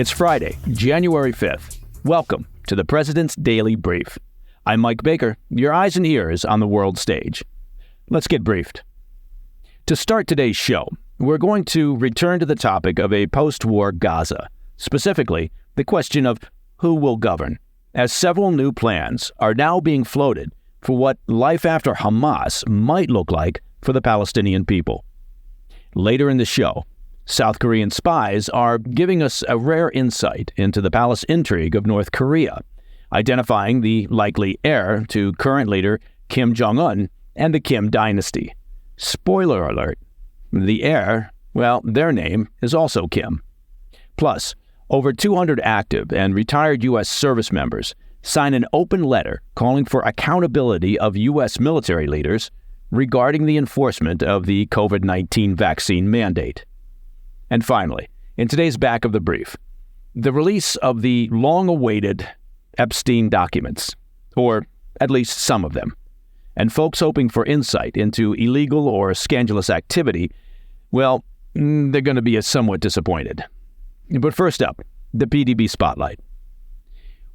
It's Friday, January 5th. Welcome to the President's Daily Brief. I'm Mike Baker, your eyes and ears on the world stage. Let's get briefed. To start today's show, we're going to return to the topic of a post-war Gaza, specifically the question of who will govern, as several new plans are now being floated for what life after Hamas might look like for the Palestinian people. Later in the show, South Korean spies are giving us a rare insight into the palace intrigue of North Korea, identifying the likely heir to current leader Kim Jong-un and the Kim Dynasty. Spoiler alert, the heir, well, their name is also Kim. Plus, over 200 active and retired U.S. service members sign an open letter calling for accountability of U.S. military leaders regarding the enforcement of the COVID-19 vaccine mandate. And finally, in today's back of the brief, the release of the long-awaited Epstein documents, or at least some of them. And folks hoping for insight into illegal or scandalous activity, well, they're going to be somewhat disappointed. But first up, the PDB Spotlight.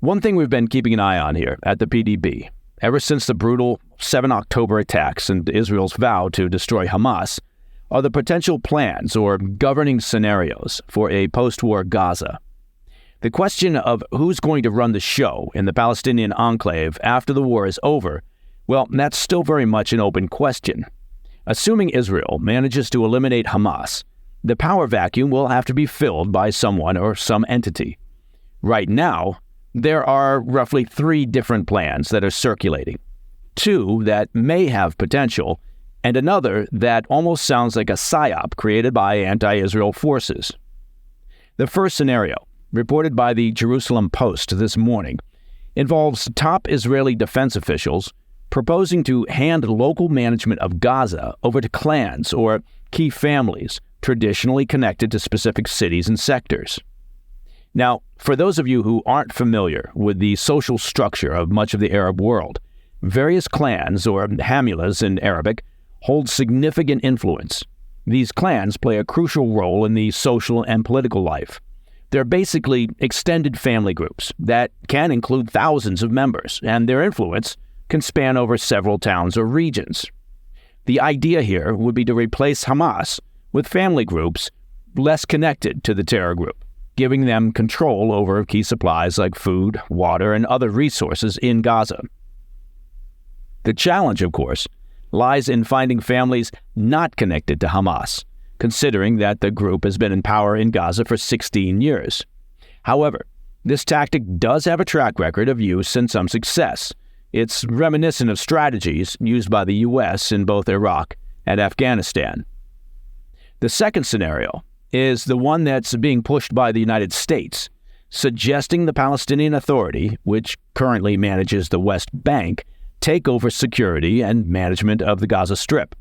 One thing we've been keeping an eye on here at the PDB, ever since the brutal 7 October attacks and Israel's vow to destroy Hamas, are the potential plans or governing scenarios for a post-war Gaza. The question of who's going to run the show in the Palestinian enclave after the war is over, well, that's still very much an open question. Assuming Israel manages to eliminate Hamas, the power vacuum will have to be filled by someone or some entity. Right now, there are roughly 3 different plans that are circulating. 2 that may have potential, and another that almost sounds like a psyop created by anti-Israel forces. The first scenario, reported by the Jerusalem Post this morning, involves top Israeli defense officials proposing to hand local management of Gaza over to clans or key families traditionally connected to specific cities and sectors. Now, for those of you who aren't familiar with the social structure of much of the Arab world, various clans, or hamulas in Arabic, hold significant influence. These clans play a crucial role in the social and political life. They're basically extended family groups that can include thousands of members, and their influence can span over several towns or regions. The idea here would be to replace Hamas with family groups less connected to the terror group, giving them control over key supplies like food, water, and other resources in Gaza. The challenge, of course, lies in finding families not connected to Hamas, considering that the group has been in power in Gaza for 16 years. However, this tactic does have a track record of use and some success. It's reminiscent of strategies used by the U.S. in both Iraq and Afghanistan. The second scenario is the one that's being pushed by the United States, suggesting the Palestinian Authority, which currently manages the West Bank, take over security and management of the Gaza Strip.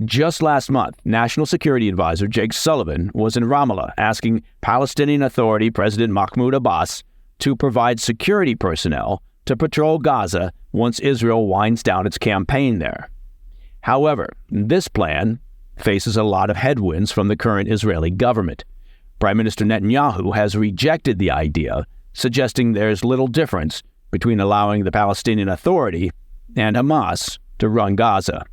Just last month, National Security Advisor Jake Sullivan was in Ramallah asking Palestinian Authority President Mahmoud Abbas to provide security personnel to patrol Gaza once Israel winds down its campaign there. However, this plan faces a lot of headwinds from the current Israeli government. Prime Minister Netanyahu has rejected the idea, suggesting there's little difference between allowing the Palestinian Authority and Hamas to run Gaza.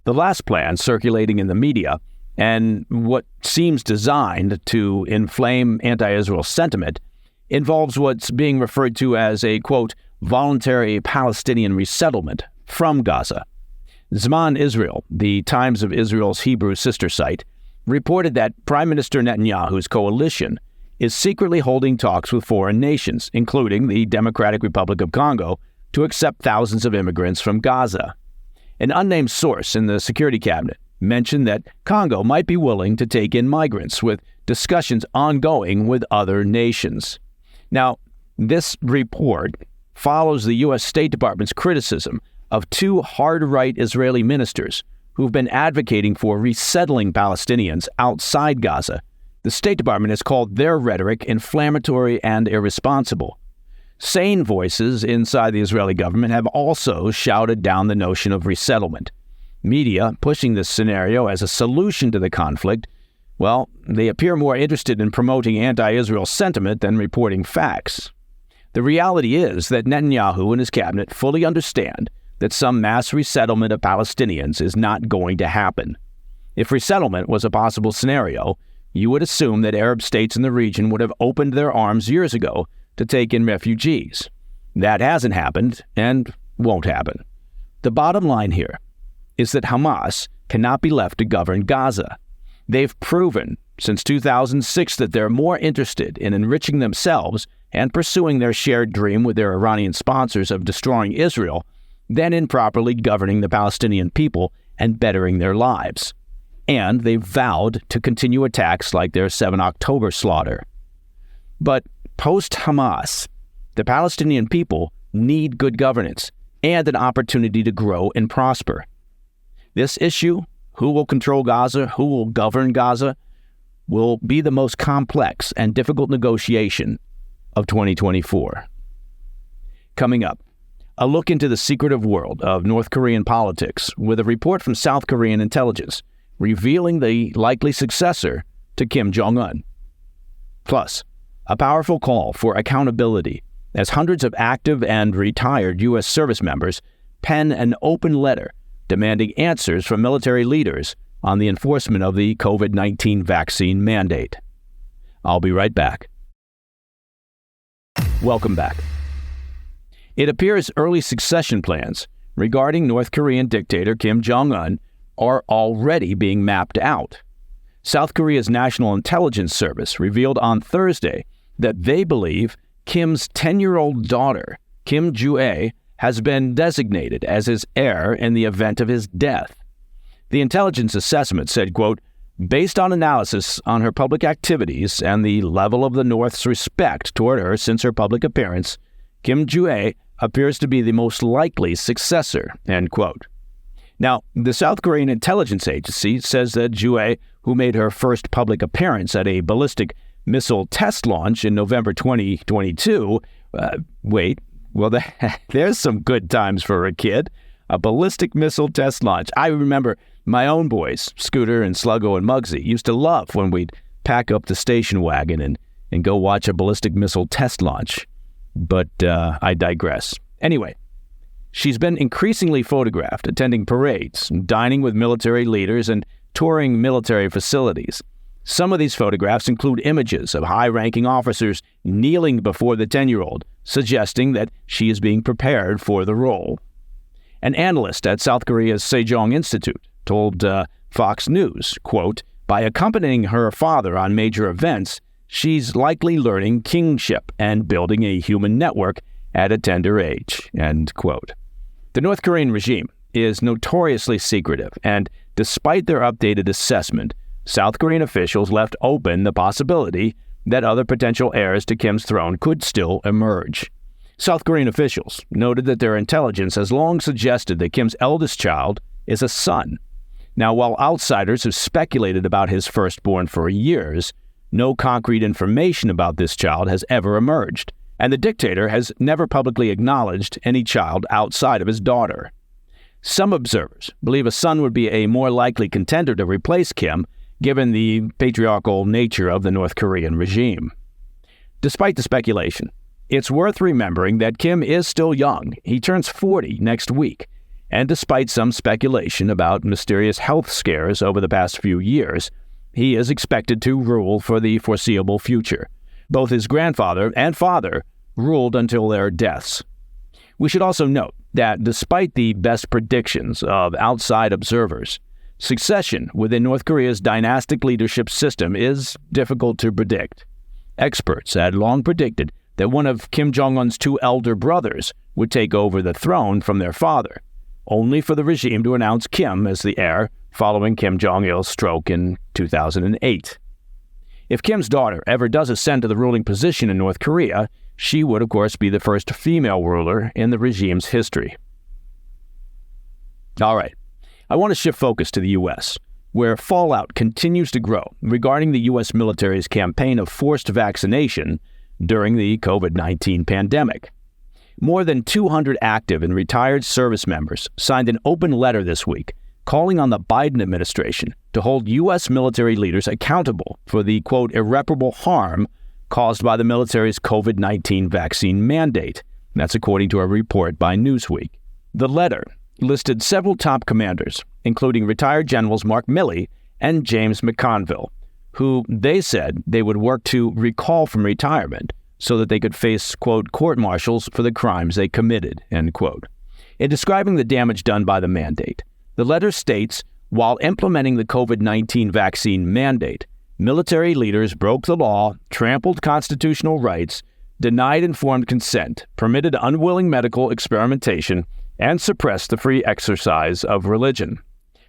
The last plan circulating in the media, and what seems designed to inflame anti-Israel sentiment, involves what's being referred to as a, quote, voluntary Palestinian resettlement from Gaza. Zman Israel, the Times of Israel's Hebrew sister site, reported that Prime Minister Netanyahu's coalition is secretly holding talks with foreign nations, including the Democratic Republic of Congo, to accept thousands of immigrants from Gaza. An unnamed source in the Security Cabinet mentioned that Congo might be willing to take in migrants, with discussions ongoing with other nations. Now, this report follows the U.S. State Department's criticism of 2 hard-right Israeli ministers who've been advocating for resettling Palestinians outside Gaza. The State Department has called their rhetoric inflammatory and irresponsible. Sane voices inside the Israeli government have also shouted down the notion of resettlement. Media pushing this scenario as a solution to the conflict Well, they appear more interested in promoting anti-Israel sentiment than reporting facts. The reality is that Netanyahu and his cabinet fully understand that some mass resettlement of Palestinians is not going to happen. If resettlement was a possible scenario, you would assume that Arab states in the region would have opened their arms years ago to take in refugees. That hasn't happened and won't happen. The bottom line here is that Hamas cannot be left to govern Gaza. They've proven since 2006 that they're more interested in enriching themselves and pursuing their shared dream with their Iranian sponsors of destroying Israel than in properly governing the Palestinian people and bettering their lives. And they've vowed to continue attacks like their 7 October slaughter. But post-Hamas, the Palestinian people need good governance and an opportunity to grow and prosper. This issue, who will control Gaza, who will govern Gaza, will be the most complex and difficult negotiation of 2024. Coming up, a look into the secretive world of North Korean politics with a report from South Korean intelligence revealing the likely successor to Kim Jong-un. Plus, a powerful call for accountability as hundreds of active and retired U.S. service members pen an open letter demanding answers from military leaders on the enforcement of the COVID-19 vaccine mandate. I'll be right back. Welcome back. It appears early succession plans regarding North Korean dictator Kim Jong-un are already being mapped out. South Korea's National Intelligence Service revealed on Thursday that they believe Kim's 10-year-old daughter, Kim Joo-ae, has been designated as his heir in the event of his death. The intelligence assessment said, quote, based on analysis on her public activities and the level of the North's respect toward her since her public appearance, Kim Joo-ae appears to be the most likely successor, end quote. Now, the South Korean intelligence agency says that Joo-ae, who made her first public appearance at a ballistic missile test launch in November 2022, there's some good times for a kid. A ballistic missile test launch. I remember my own boys, Scooter and Sluggo and Muggsy, used to love when we'd pack up the station wagon and go watch a ballistic missile test launch. But I digress. Anyway, she's been increasingly photographed attending parades, dining with military leaders, and touring military facilities. Some of these photographs include images of high-ranking officers kneeling before the 10-year-old, suggesting that she is being prepared for the role. An analyst at South Korea's Sejong Institute told Fox News, quote, by accompanying her father on major events, she's likely learning kingship and building a human network at a tender age, end quote. The North Korean regime is notoriously secretive, and despite their updated assessment, South Korean officials left open the possibility that other potential heirs to Kim's throne could still emerge. South Korean officials noted that their intelligence has long suggested that Kim's eldest child is a son. Now, while outsiders have speculated about his firstborn for years, no concrete information about this child has ever emerged, and the dictator has never publicly acknowledged any child outside of his daughter. Some observers believe a son would be a more likely contender to replace Kim, given the patriarchal nature of the North Korean regime. Despite the speculation, it's worth remembering that Kim is still young. He turns 40 next week. And despite some speculation about mysterious health scares over the past few years, he is expected to rule for the foreseeable future. Both his grandfather and father ruled until their deaths. We should also note that despite the best predictions of outside observers, succession within North Korea's dynastic leadership system is difficult to predict. Experts had long predicted that one of Kim Jong-un's two elder brothers would take over the throne from their father, only for the regime to announce Kim as the heir following Kim Jong-il's stroke in 2008. If Kim's daughter ever does ascend to the ruling position in North Korea, she would, of course, be the first female ruler in the regime's history. All right. I want to shift focus to the U.S., where fallout continues to grow regarding the U.S. military's campaign of forced vaccination during the COVID-19 pandemic. More than 200 active and retired service members signed an open letter this week calling on the Biden administration to hold U.S. military leaders accountable for the, quote, irreparable harm caused by the military's COVID-19 vaccine mandate. That's according to a report by Newsweek. The letter listed several top commanders, including retired generals Mark Milley and James McConville, who they said they would work to recall from retirement so that they could face, quote, court-martials for the crimes they committed, end quote. In describing the damage done by the mandate, the letter states, while implementing the COVID-19 vaccine mandate, military leaders broke the law, trampled constitutional rights, denied informed consent, permitted unwilling medical experimentation, and suppressed the free exercise of religion.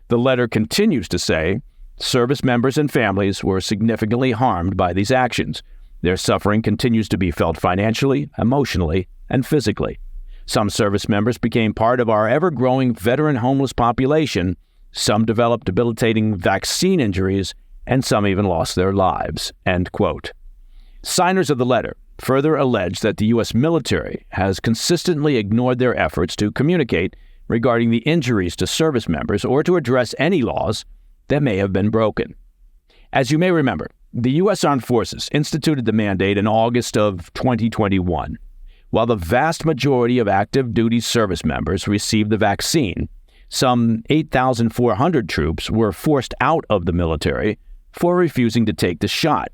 The letter continues to say, service members and families were significantly harmed by these actions. Their suffering continues to be felt financially, emotionally, and physically. Some service members became part of our ever-growing veteran homeless population. Some developed debilitating vaccine injuries, and some even lost their lives, end quote. Signers of the letter further allege that the U.S. military has consistently ignored their efforts to communicate regarding the injuries to service members or to address any laws that may have been broken. As you may remember, the U.S. Armed Forces instituted the mandate in August of 2021. While the vast majority of active duty service members received the vaccine, some 8,400 troops were forced out of the military for refusing to take the shot.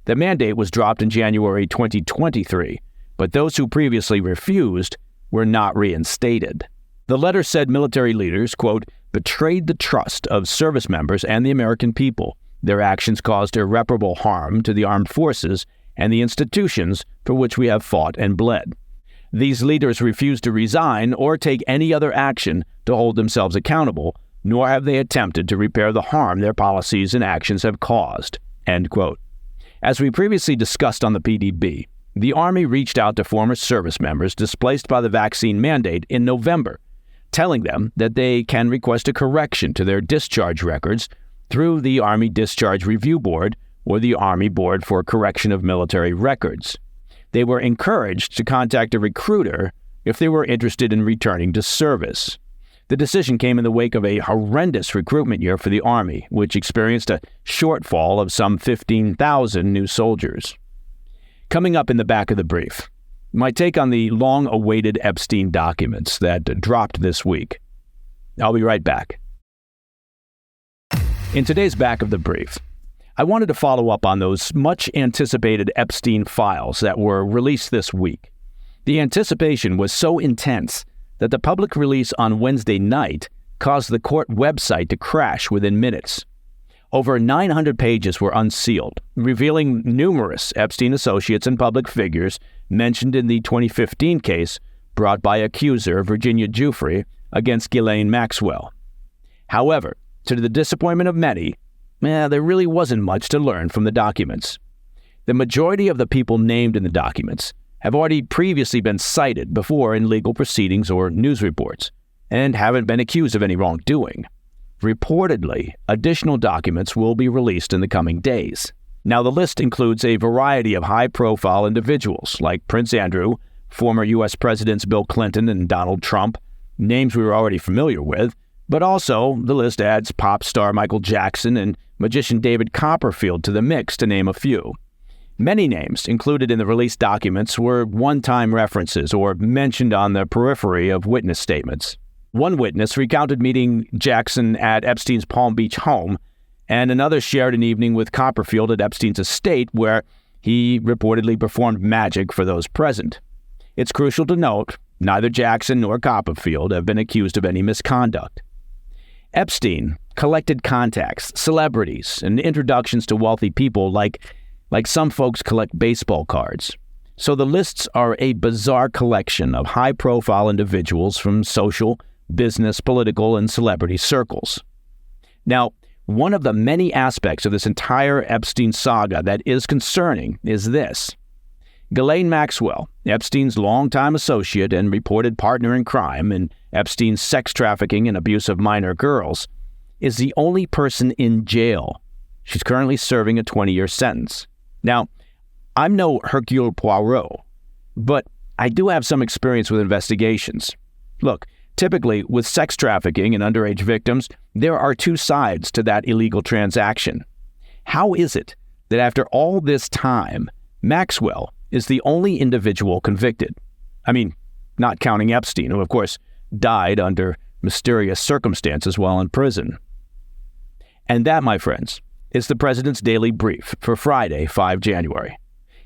The mandate was dropped in January 2023, but those who previously refused were not reinstated. The letter said military leaders, quote, betrayed the trust of service members and the American people. Their actions caused irreparable harm to the armed forces and the institutions for which we have fought and bled. These leaders refused to resign or take any other action to hold themselves accountable, nor have they attempted to repair the harm their policies and actions have caused, end quote. As we previously discussed on the PDB, the Army reached out to former service members displaced by the vaccine mandate in November, telling them that they can request a correction to their discharge records through the Army Discharge Review Board or the Army Board for Correction of Military Records. They were encouraged to contact a recruiter if they were interested in returning to service. The decision came in the wake of a horrendous recruitment year for the Army, which experienced a shortfall of some 15,000 new soldiers. Coming up in the back of the brief, my take on the long-awaited Epstein documents that dropped this week. I'll be right back. In today's back of the brief, I wanted to follow up on those much-anticipated Epstein Files that were released this week. The anticipation was so intense that the public release on Wednesday night caused the court website to crash within minutes. Over 900 pages were unsealed, revealing numerous Epstein associates and public figures mentioned in the 2015 case brought by accuser Virginia Giuffre against Ghislaine Maxwell. However, to the disappointment of many, there really wasn't much to learn from the documents. The majority of the people named in the documents have already previously been cited before in legal proceedings or news reports, and haven't been accused of any wrongdoing. Reportedly, additional documents will be released in the coming days. Now, the list includes a variety of high-profile individuals like Prince Andrew, former U.S. Presidents Bill Clinton and Donald Trump, names we were already familiar with, but also the list adds pop star Michael Jackson and magician David Copperfield to the mix, to name a few. Many names included in the released documents were one-time references or mentioned on the periphery of witness statements. One witness recounted meeting Jackson at Epstein's Palm Beach home, and another shared an evening with Copperfield at Epstein's estate where he reportedly performed magic for those present. It's crucial to note, neither Jackson nor Copperfield have been accused of any misconduct. Epstein collected contacts, celebrities, and introductions to wealthy people like some folks collect baseball cards. So the lists are a bizarre collection of high-profile individuals from social, business, political, and celebrity circles. Now, one of the many aspects of this entire Epstein saga that is concerning is this. Ghislaine Maxwell, Epstein's longtime associate and reported partner in crime in Epstein's sex trafficking and abuse of minor girls, is the only person in jail. She's currently serving a 20-year sentence. Now, I'm no Hercule Poirot, but I do have some experience with investigations. Look, Typically, with sex trafficking and underage victims, there are two sides to that illegal transaction. How is it that after all this time, Maxwell is the only individual convicted? I mean, not counting Epstein, who of course died under mysterious circumstances while in prison. And that, my friends, is the President's Daily Brief for Friday, 5 January.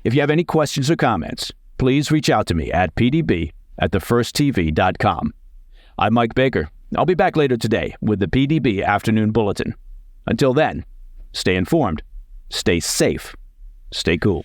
If you have any questions or comments, please reach out to me at pdb@thefirsttv.com. I'm Mike Baker. I'll be back later today with the PDB Afternoon Bulletin. Until then, stay informed, stay safe, stay cool.